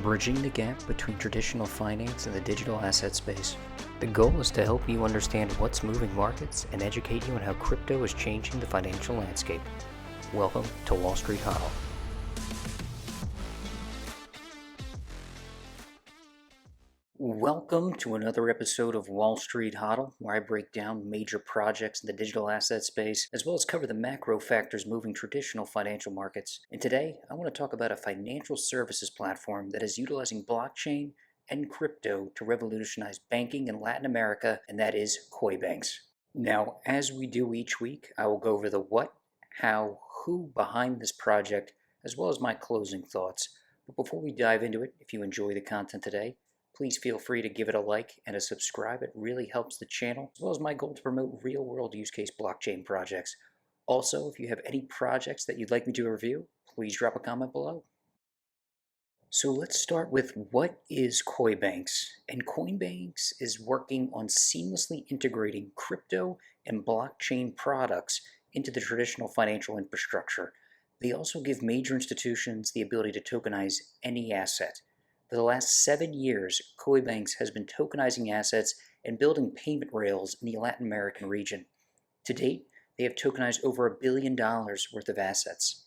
bridging the gap between traditional finance and the digital asset space. The goal is to help you understand what's moving markets and educate you on how crypto is changing the financial landscape. Welcome to Wall Street Hodl. Welcome to another episode of Wall Street Hodl, where I break down major projects in the digital asset space, as well as cover the macro factors moving traditional financial markets. And today, I want to talk about a financial services platform that is utilizing blockchain and crypto to revolutionize banking in Latin America, and that is Koibanx. Now, as we do each week, I will go over the what, how, who behind this project, as well as my closing thoughts. But before we dive into it, if you enjoy the content today, please feel free to give it a like and a subscribe. It really helps the channel, as well as my goal to promote real-world use case blockchain projects. Also, if you have any projects that you'd like me to review, please drop a comment below. So let's start with what is Koibanx. And Koibanx is working on seamlessly integrating crypto and blockchain products into the traditional financial infrastructure. They also give major institutions the ability to tokenize any asset. For the last 7 years, Koibanx has been tokenizing assets and building payment rails in the Latin American region. To date, they have tokenized over $1 billion worth of assets.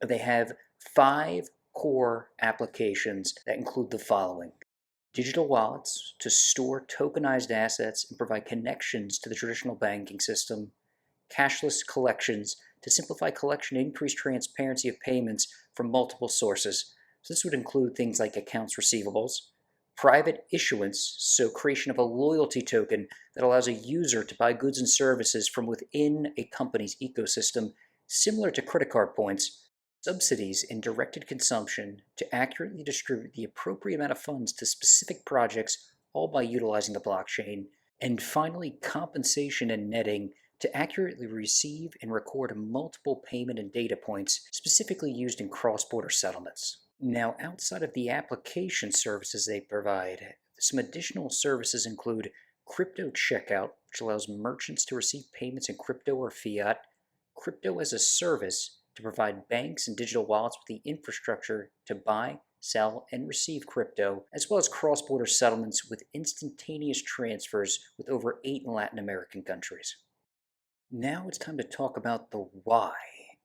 They have 5 core applications that include the following: digital wallets to store tokenized assets and provide connections to the traditional banking system, cashless collections to simplify collection and increase transparency of payments from multiple sources. So this would include things like accounts receivables, private issuance, so creation of a loyalty token that allows a user to buy goods and services from within a company's ecosystem, similar to credit card points, subsidies in directed consumption to accurately distribute the appropriate amount of funds to specific projects, all by utilizing the blockchain, and finally compensation and netting to accurately receive and record multiple payment and data points, specifically used in cross-border settlements. Now, outside of the application services they provide, some additional services include crypto checkout, which allows merchants to receive payments in crypto or fiat, crypto as a service to provide banks and digital wallets with the infrastructure to buy, sell, and receive crypto, as well as cross-border settlements with instantaneous transfers with over 8 Latin American countries. Now it's time to talk about the why.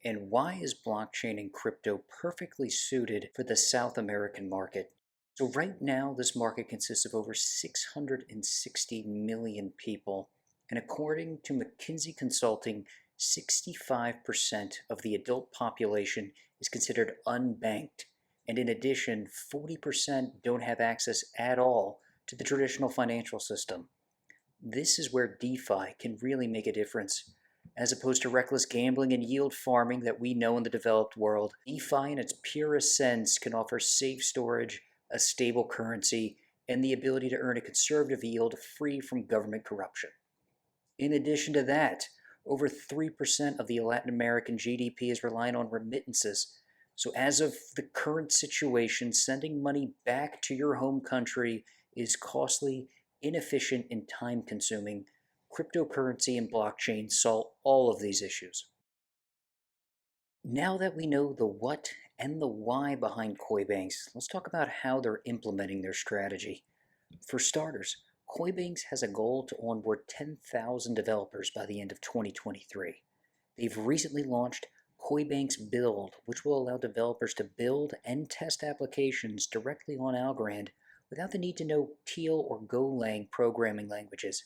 And why is blockchain and crypto perfectly suited for the South American market? So right now, this market consists of over 660 million people. And according to McKinsey Consulting, 65% of the adult population is considered unbanked. And in addition, 40% don't have access at all to the traditional financial system. This is where DeFi can really make a difference. As opposed to reckless gambling and yield farming that we know in the developed world, DeFi in its purest sense can offer safe storage, a stable currency, and the ability to earn a conservative yield free from government corruption. In addition to that, over 3% of the Latin American GDP is reliant on remittances. So as of the current situation, sending money back to your home country is costly, inefficient, and time-consuming. Cryptocurrency and blockchain solve all of these issues. Now that we know the what and the why behind Koibanx, let's talk about how they're implementing their strategy. For starters, Koibanx has a goal to onboard 10,000 developers by the end of 2023. They've recently launched Koibanx Build, which will allow developers to build and test applications directly on Algorand without the need to know Teal or Golang programming languages.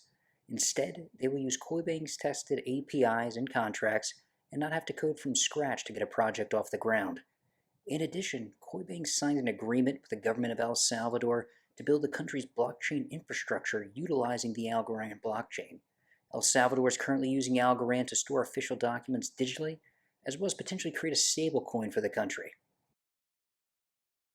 Instead, they will use Koibanx-tested APIs and contracts and not have to code from scratch to get a project off the ground. In addition, Koibanx signed an agreement with the government of El Salvador to build the country's blockchain infrastructure utilizing the Algorand blockchain. El Salvador is currently using Algorand to store official documents digitally, as well as potentially create a stablecoin for the country.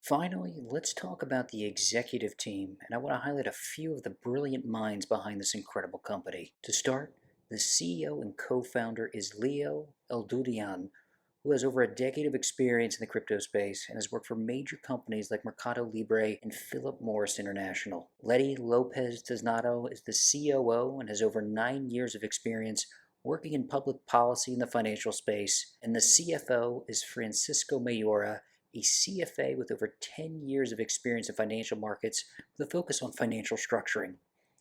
Finally, let's talk about the executive team, and I want to highlight a few of the brilliant minds behind this incredible company. To start, the CEO and co-founder is Leo Eldudian, who has over a decade of experience in the crypto space and has worked for major companies like Mercado Libre and Philip Morris International. Letty Lopez Tiznado is the COO and has over 9 years of experience working in public policy in the financial space, and the CFO is Francisco Mayora, a CFA with over 10 years of experience in financial markets with a focus on financial structuring.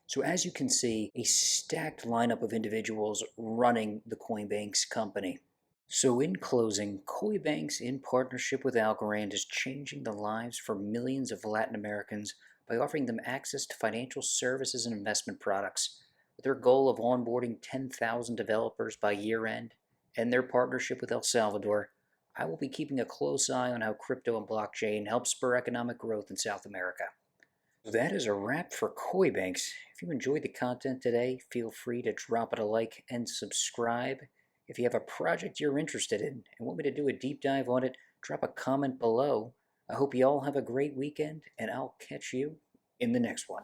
So as you can see, a stacked lineup of individuals running the Koibanx company. So in closing, Koibanx in partnership with Algorand is changing the lives for millions of Latin Americans by offering them access to financial services and investment products. With their goal of onboarding 10,000 developers by year end and their partnership with El Salvador, I will be keeping a close eye on how crypto and blockchain help spur economic growth in South America. That is a wrap for Koibanx. If you enjoyed the content today, feel free to drop it a like and subscribe. If you have a project you're interested in and want me to do a deep dive on it, drop a comment below. I hope you all have a great weekend, and I'll catch you in the next one.